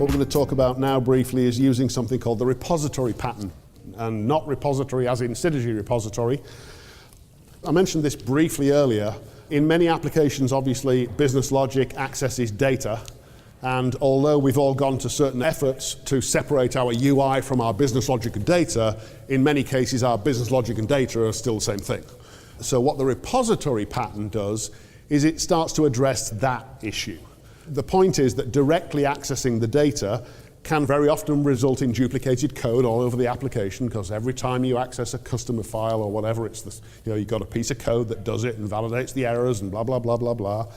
What we're going to talk about now briefly is using something called the repository pattern, and not repository as in Synergy repository. I mentioned this briefly earlier. In many applications, obviously, business logic accesses data, and although we've all gone to certain efforts to separate our UI from our business logic and data, in many cases our business logic and data are still the same thing. So what the repository pattern does is it starts to address that issue. The point is that directly accessing the data can very often result in duplicated code all over the application, because every time you access a customer file or whatever, it's this, you've got a piece of code that does it and validates the errors and blah, blah, blah, blah, blah.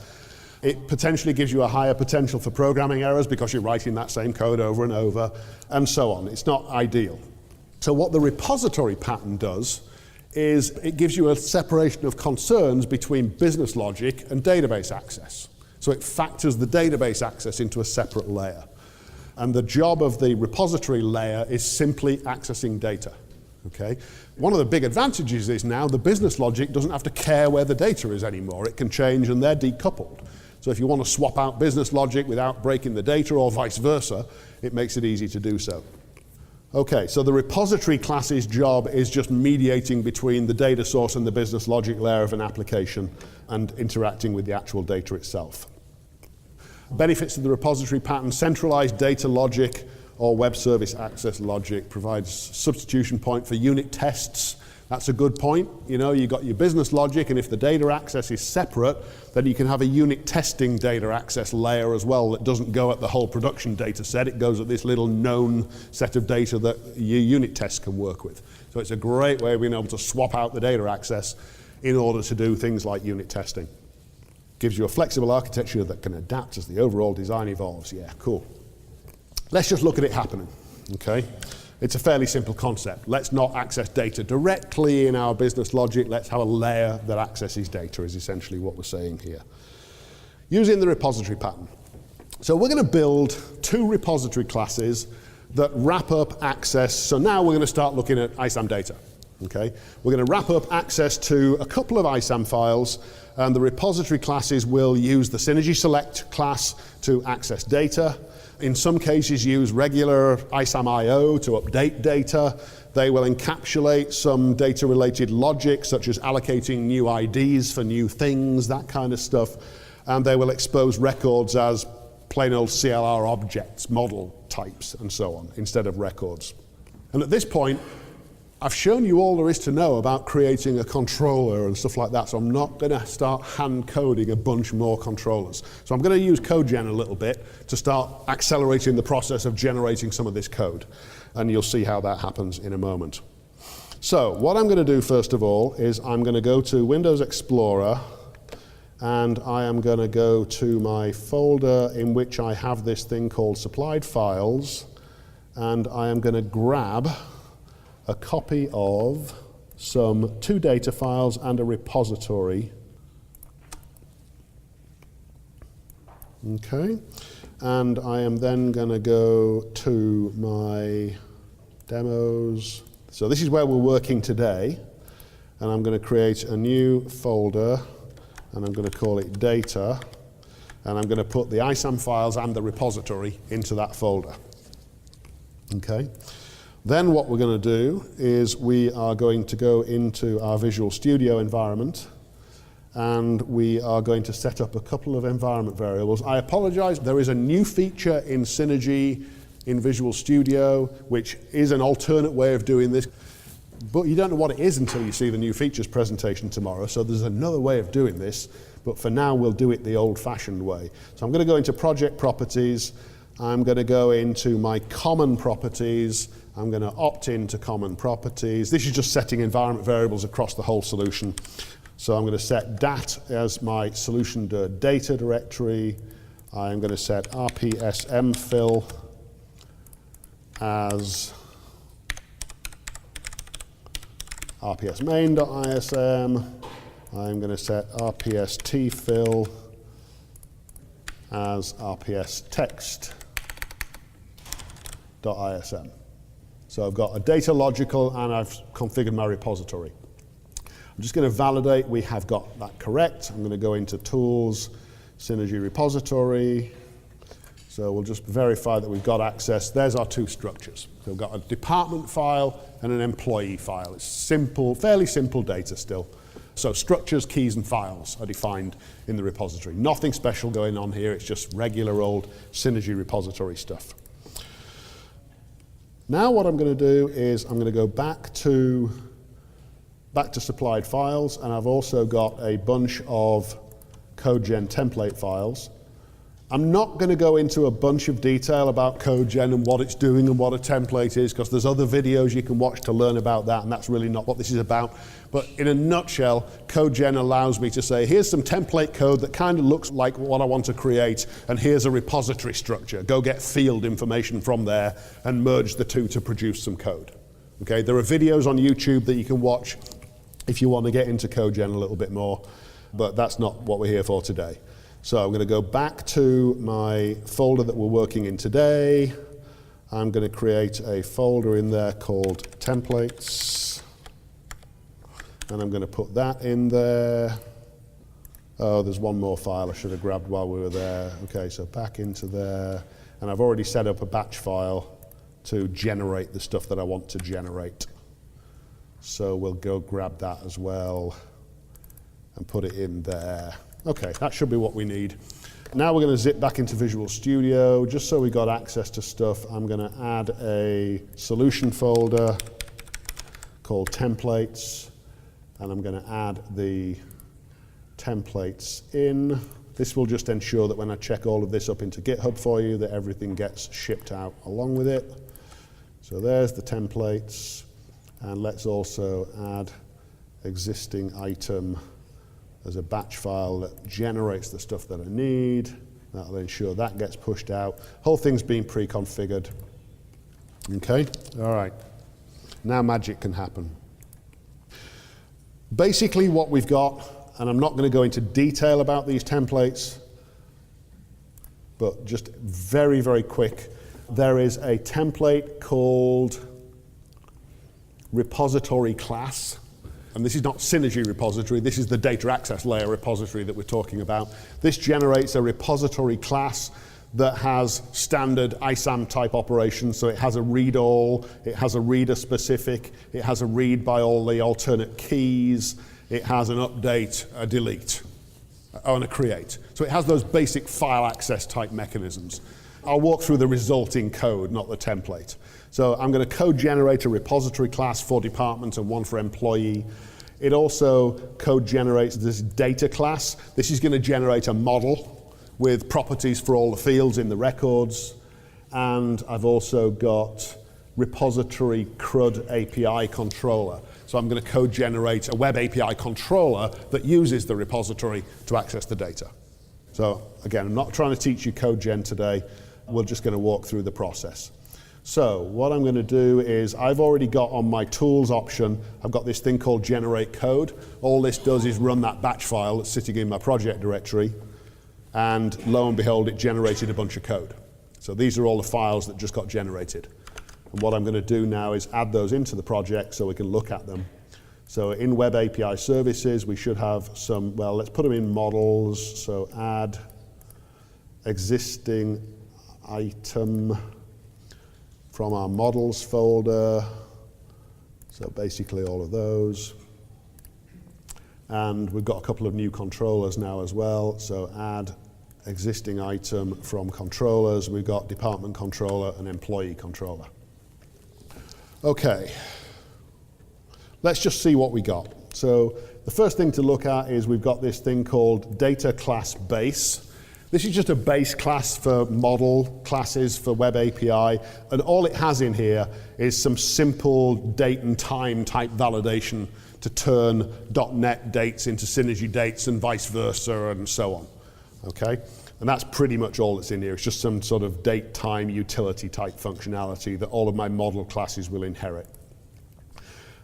It potentially gives you a higher potential for programming errors because you're writing that same code over and over, and so on. It's not ideal. So what the repository pattern does is it gives you a separation of concerns between business logic and database access. So it factors the database access into a separate layer. And the job of the repository layer is simply accessing data. Okay? One of the big advantages is now the business logic doesn't have to care where the data is anymore. It can change and they're decoupled. So if you want to swap out business logic without breaking the data or vice versa, it makes it easy to do so. Okay, so the repository class's job is just mediating between the data source and the business logic layer of an application and interacting with the actual data itself. Benefits of the repository pattern: centralized data logic or web service access logic, provides substitution point for unit tests. That's a good point. You've got your business logic, and if the data access is separate, then you can have a unit testing data access layer as well that doesn't go at the whole production data set. It goes at this little known set of data that your unit tests can work with. So it's a great way of being able to swap out the data access in order to do things like unit testing. Gives you a flexible architecture that can adapt as the overall design evolves. Yeah, cool. Let's just look at it happening, okay? It's a fairly simple concept. Let's not access data directly in our business logic. Let's have a layer that accesses data is essentially what we're saying here. Using the repository pattern. So we're going to build two repository classes that wrap up access. So now we're going to start looking at ISAM data. Okay? We're going to wrap up access to a couple of ISAM files, and the repository classes will use the Synergy Select class to access data. In some cases use regular ISAM IO to update data. They will encapsulate some data-related logic, such as allocating new IDs for new things, that kind of stuff. And they will expose records as plain old CLR objects, model types, and so on, instead of records. And at this point, I've shown you all there is to know about creating a controller and stuff like that, so I'm not going to start hand coding a bunch more controllers. So I'm going to use CodeGen a little bit to start accelerating the process of generating some of this code. And you'll see how that happens in a moment. So what I'm going to do first of all is I'm going to go to Windows Explorer, and I am going to go to my folder in which I have this thing called supplied files, and I am going to grab a copy of some 2 data files and a repository. Okay, and I am then going to go to my demos. So this is where we're working today, and I'm going to create a new folder, and I'm going to call it data, and I'm going to put the ISAM files and the repository into that folder. Okay. Then what we're going to do is we are going to go into our Visual Studio environment, and we are going to set up a couple of environment variables. I apologize, there is a new feature in Synergy in Visual Studio, which is an alternate way of doing this, but you don't know what it is until you see the new features presentation tomorrow, so there's another way of doing this, but for now we'll do it the old-fashioned way. So I'm going to go into Project Properties, I'm going to go into my Common Properties, I'm going to opt into Common Properties. This is just setting environment variables across the whole solution. So I'm going to set dat as my solution data directory. I'm going to set rpsmfill as rpsmain.ism. I'm going to set rpstfill as rpstext.ism. So I've got a data logical and I've configured my repository. I'm just going to validate we have got that correct. I'm going to go into Tools, Synergy Repository. So So we'll just verify that we've got access. There's our two structures. So we've got a department file and an employee file. It's simple, fairly simple data still. So structures, keys, and files are defined in the repository. Nothing special going on here. It's just regular old Synergy repository stuff. Now what I'm going to do is I'm going to go back to supplied files, and I've also got a bunch of CodeGen template files. I'm not going to go into a bunch of detail about CodeGen and what it's doing and what a template is, because there's other videos you can watch to learn about that, and that's really not what this is about. But in a nutshell, CodeGen allows me to say, here's some template code that kind of looks like what I want to create, and here's a repository structure. Go get field information from there and merge the two to produce some code. Okay, there are videos on YouTube that you can watch if you want to get into CodeGen a little bit more, but that's not what we're here for today. So I'm going to go back to my folder that we're working in today. I'm going to create a folder in there called templates, and I'm going to put that in there. Oh, there's one more file I should have grabbed while we were there. Okay, so back into there, and I've already set up a batch file to generate the stuff that I want to generate. So we'll go grab that as well and put it in there. Okay, that should be what we need. Now we're going to zip back into Visual Studio. Just so we got access to stuff, I'm going to add a solution folder called templates, and I'm going to add the templates in. This will just ensure that when I check all of this up into GitHub for you, that everything gets shipped out along with it. So there's the templates, and let's also add existing item as a batch file that generates the stuff that I need. That'll ensure that gets pushed out. Whole thing's been pre-configured. Okay, all right. Now magic can happen. Basically what we've got, and I'm not going to go into detail about these templates, but just very, very quick, there is a template called repository class. And this is not Synergy repository, this is the data access layer repository that we're talking about. This generates a repository class that has standard ISAM type operations, so it has a read all, it has a reader specific, it has a read by all the alternate keys, it has an update, a delete, and a create. So it has those basic file access type mechanisms. I'll walk through the resulting code, not the template. So I'm going to code generate a repository class for department and one for employee. It also code generates this data class. This is going to generate a model with properties for all the fields in the records. And I've also got repository CRUD API controller. So I'm going to code generate a web API controller that uses the repository to access the data. So again, I'm not trying to teach you CodeGen today. We're just going to walk through the process. So what I'm going to do is I've already got on my tools option, I've got this thing called generate code. All this does is run that batch file that's sitting in my project directory, and lo and behold, it generated a bunch of code. So these are all the files that just got generated. And what I'm going to do now is add those into the project so we can look at them. So in Web API Services, we should have some, well, let's put them in models. So add existing item from our models folder. So basically all of those. And we've got a couple of new controllers now as well. So add existing item from controllers. We've got department controller and employee controller. Okay, let's just see what we got. So the first thing to look at is we've got this thing called data class base. This is just a base class for model classes for Web API, and all it has in here is some simple date and time type validation to turn .NET dates into Synergy dates and vice versa and so on, okay? And that's pretty much all that's in here. It's just some sort of date time utility type functionality that all of my model classes will inherit.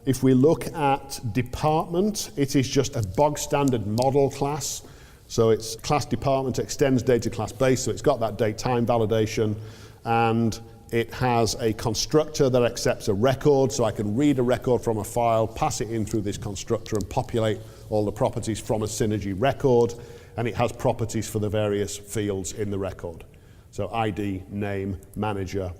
If we look at department, it is just a bog standard model class. So it's class department extends data class base, so it's got that date time validation, and it has a constructor that accepts a record, so I can read a record from a file, pass it in through this constructor and populate all the properties from a Synergy record, and it has properties for the various fields in the record. So ID, name, manager.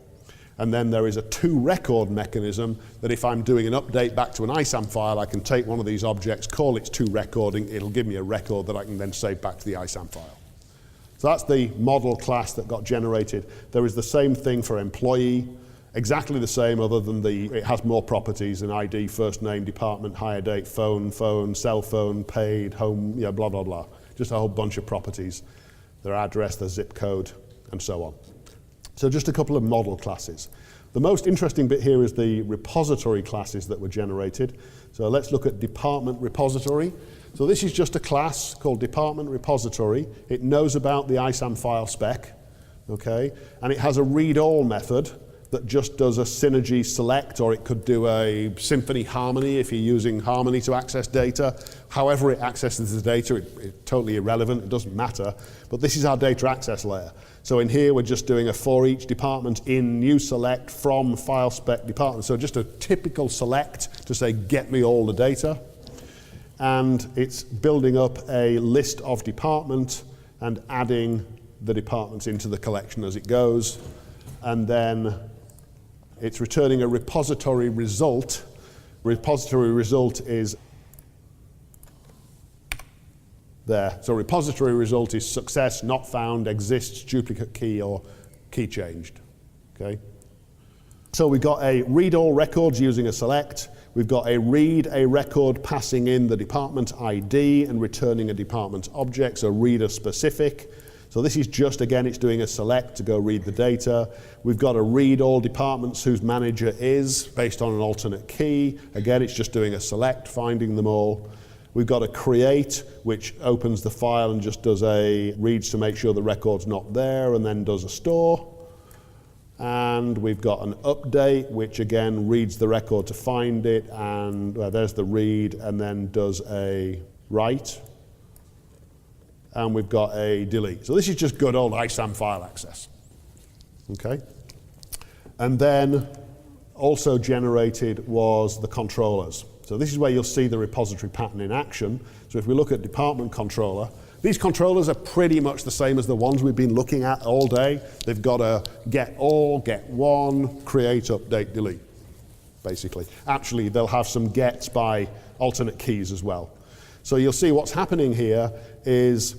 And then there is a toRecord mechanism that if I'm doing an update back to an ISAM file, I can take one of these objects, call it toRecording, it'll give me a record that I can then save back to the ISAM file. So that's the model class that got generated. There is the same thing for employee, exactly the same other than it has more properties than ID, first name, department, hire date, phone, cell phone, paid, home, blah, blah, blah. Just a whole bunch of properties. Their address, their zip code, and so on. So just a couple of model classes. The most interesting bit here is the repository classes that were generated. So let's look at department repository. So this is just a class called department repository. It knows about the ISAM file spec, okay? And it has a read all method that just does a synergy select, or it could do a symphony harmony if you're using harmony to access data. However it accesses the data, it's totally irrelevant, it doesn't matter. But this is our data access layer. So in here, we're just doing a for each department in new select from file spec department. So just a typical select to say, get me all the data. And it's building up a list of department and adding the departments into the collection as it goes. And then it's returning a repository result. Repository result is there. So repository result is success, not found, exists, duplicate key, or key changed. Okay. So we've got a read all records using a select. We've got a read a record passing in the department ID and returning a department object, so reader specific. So this is just, again, it's doing a select to go read the data. We've got a read all departments whose manager is based on an alternate key. Again, it's just doing a select, finding them all. We've got a create, which opens the file and just does reads to make sure the record's not there, and then does a store. And we've got an update, which again reads the record to find it, and there's the read, and then does a write. And we've got a delete. So this is just good old ISAM file access. Okay? And then also generated was the controllers. So this is where you'll see the repository pattern in action. So if we look at department controller, these controllers are pretty much the same as the ones we've been looking at all day. They've got a get all, get one, create, update, delete, basically. Actually, they'll have some gets by alternate keys as well. So you'll see what's happening here is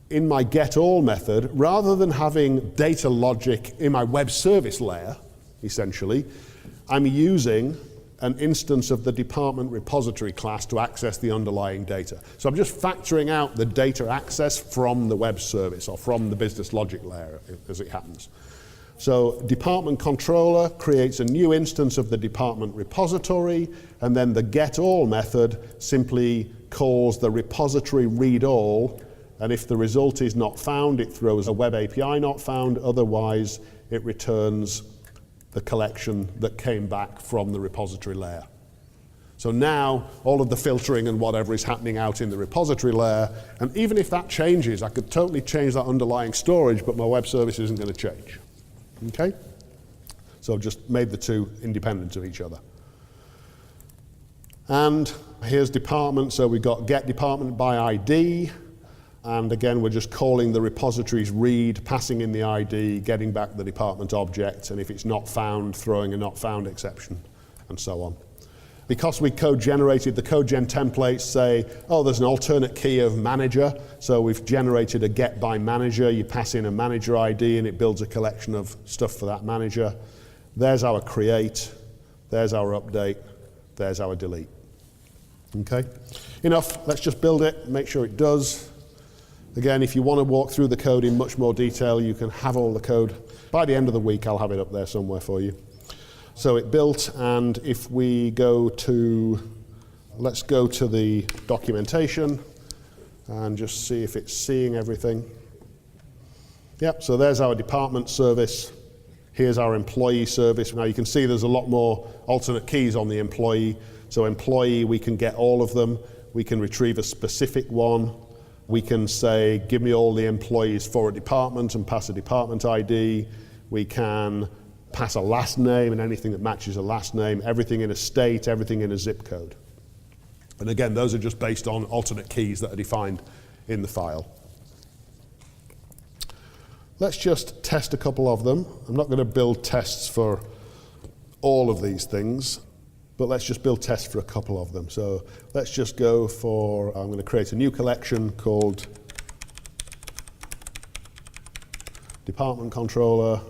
in my get all method, rather than having data logic in my web service layer, essentially, I'm using an instance of the department repository class to access the underlying data. So I'm just factoring out the data access from the web service or from the business logic layer as it happens. So department controller creates a new instance of the department repository, and then the get all method simply calls the repository read all, and if the result is not found, it throws a web API not found, otherwise it returns the collection that came back from the repository layer. So now all of the filtering and whatever is happening out in the repository layer, and even if that changes, I could totally change that underlying storage, but my web service isn't going to change. Okay? So I've just made the two independent of each other. And here's department, so we've got get department by ID, and again we're just calling the repository's read, passing in the ID, getting back the department object, and if it's not found, throwing a not found exception, and so on. Because we code generated, the code gen templates say, oh, there's an alternate key of manager, so we've generated a get by manager, you pass in a manager ID and it builds a collection of stuff for that manager. There's our create, there's our update, there's our delete. Okay, enough, let's just build it, make sure it does. Again, if you want to walk through the code in much more detail, you can have all the code. By the end of the week, I'll have it up there somewhere for you. So it built, and if we go to, let's go to the documentation and just see if it's seeing everything. Yep, so there's our department service. Here's our employee service. Now you can see there's a lot more alternate keys on the employee. So employee, we can get all of them. We can retrieve a specific one. We can say, give me all the employees for a department and pass a department ID. We can pass a last name and anything that matches a last name, everything in a state, everything in a zip code. And again, those are just based on alternate keys that are defined in the file. let's just test a couple of them. I'm not going to build tests for all of these things, but let's just build tests for a couple of them. So let's just go for, I'm going to create a new collection called department controller,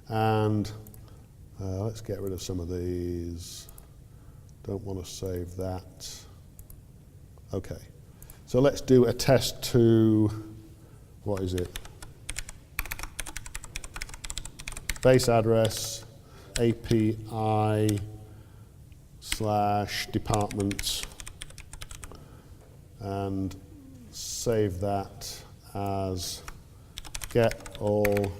and let's get rid of some of these. Don't want to save that. Okay, so let's do a test to, what is it? Base address, API / departments, and save that as get all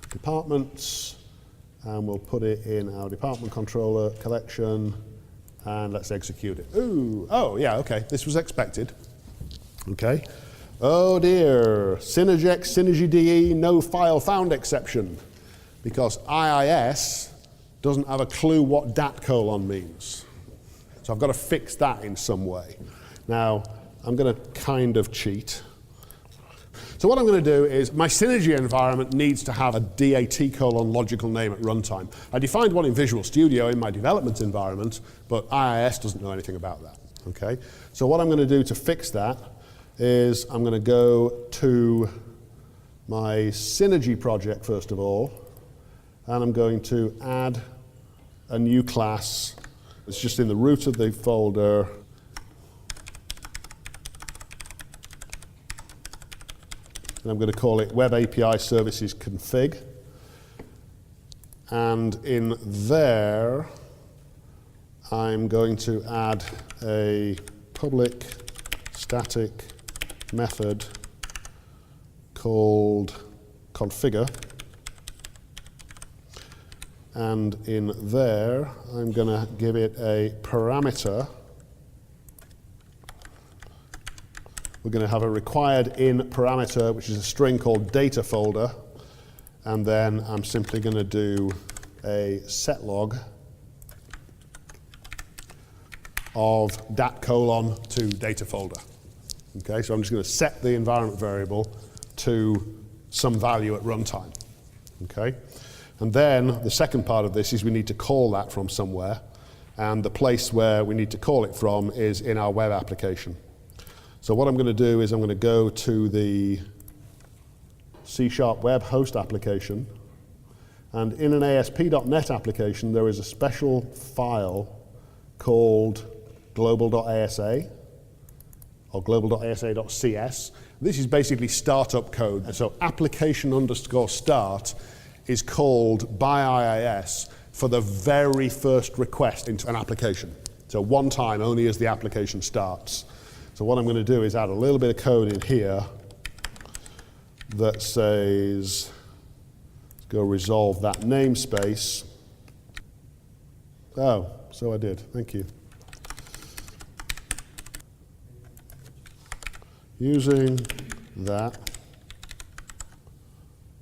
departments, and we'll put it in our department controller collection, and let's execute it. Ooh, oh yeah, okay, this was expected. Okay. Oh dear, Synergex, Synergy DE, no file found exception, because IIS doesn't have a clue what dat : means. So I've got to fix that in some way. Now, I'm going to kind of cheat. So what I'm going to do is, my Synergy environment needs to have a DAT : logical name at runtime. I defined one in Visual Studio in my development environment, but IIS doesn't know anything about that. Okay? So what I'm going to do to fix that is I'm going to go to my Synergy project first of all, and I'm going to add a new class. It's just in the root of the folder. And I'm going to call it Web API Services Config. And in there, I'm going to add a public static method called configure. And in there, I'm going to give it a parameter. We're going to have a required in parameter, which is a string called data folder. And then I'm simply going to do a set log of dat : to data folder. Okay, so I'm just going to set the environment variable to some value at runtime. Okay, and then the second part of this is we need to call that from somewhere, and the place where we need to call it from is in our web application. So what I'm going to do is I'm going to go to the C# web host application, and in an ASP.NET application there is a special file called global.asa or global.asa.cs. This is basically startup code. And so application_start is called by IIS for the very first request into an application. So one time only as the application starts. So what I'm going to do is add a little bit of code in here that says, let's go resolve that namespace. Oh, so I did. Thank you. Using that.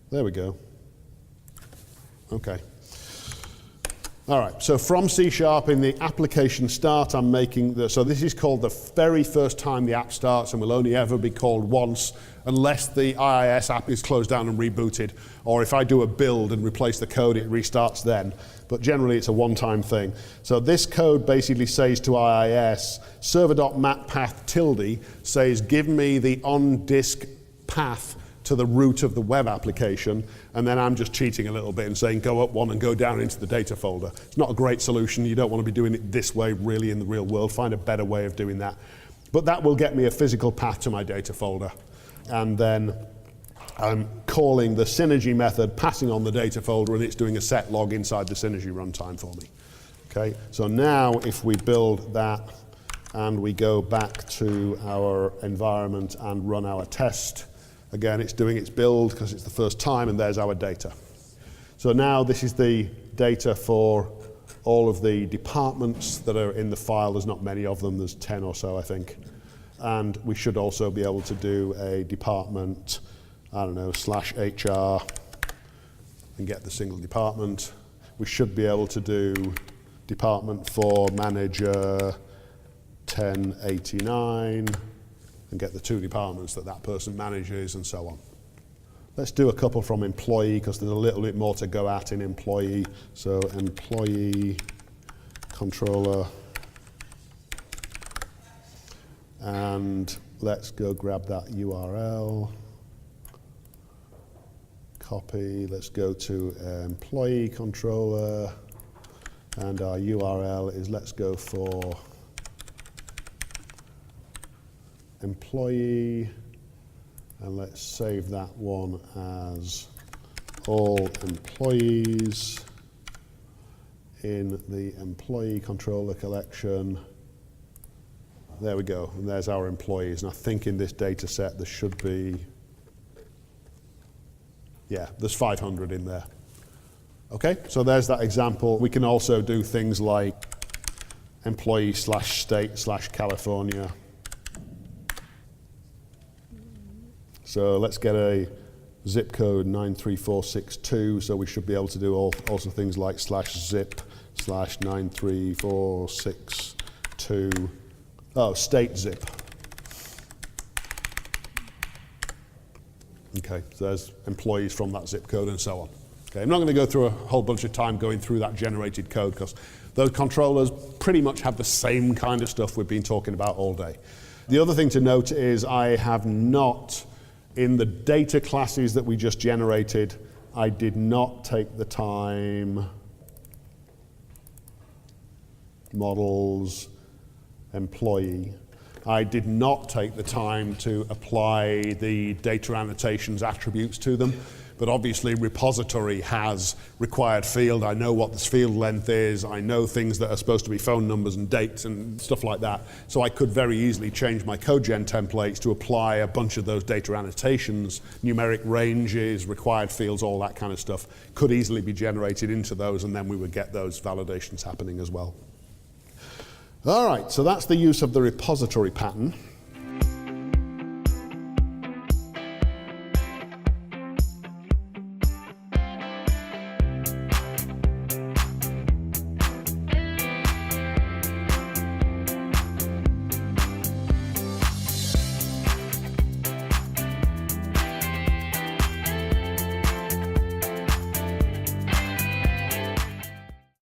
There we go. Okay. All right, so from C# in the application start, I'm making so this is called the very first time the app starts and will only ever be called once unless the IIS app is closed down and rebooted, or if I do a build and replace the code, it restarts then. But generally it's a one-time thing. So this code basically says to IIS, server.mapPath ' says give me the on-disk path to the root of the web application, and then I'm just cheating a little bit and saying go up one and go down into the data folder. It's not a great solution. You don't want to be doing it this way really in the real world. Find a better way of doing that. But that will get me a physical path to my data folder. And then I'm calling the Synergy method, passing on the data folder, and it's doing a set log inside the Synergy runtime for me. Okay, so now if we build that and we go back to our environment and run our test, again, it's doing its build because it's the first time, and there's our data. So now this is the data for all of the departments that are in the file. There's not many of them. There's 10 or so, I think. And we should also be able to do a department, I don't know, /HR and get the single department. We should be able to do department for manager 1089. and get the two departments that that person manages and so on. Let's do a couple from employee because there's a little bit more to go at in employee. So employee controller. And let's go grab that URL. Copy, let's go to employee controller. And our URL is, let's go for employee, and let's save that one as all employees in the employee controller collection. There we go, and there's our employees. And I think in this data set there should be, yeah, there's 500 in there. Okay, so there's that example. We can also do things like employee/state/California. So let's get a zip code 93462, so we should be able to do also things like /zip/93462, state zip. Okay, so there's employees from that zip code and so on. Okay, I'm not going to go through a whole bunch of time going through that generated code because those controllers pretty much have the same kind of stuff we've been talking about all day. The other thing to note is I have not, in the data classes that we just generated, I did not take the time, models, employee, I did not take the time to apply the data annotations attributes to them. But obviously repository has required field. I know what this field length is. I know things that are supposed to be phone numbers and dates and stuff like that. So I could very easily change my CodeGen templates to apply a bunch of those data annotations, numeric ranges, required fields, all that kind of stuff could easily be generated into those, and then we would get those validations happening as well. All right, so that's the use of the repository pattern.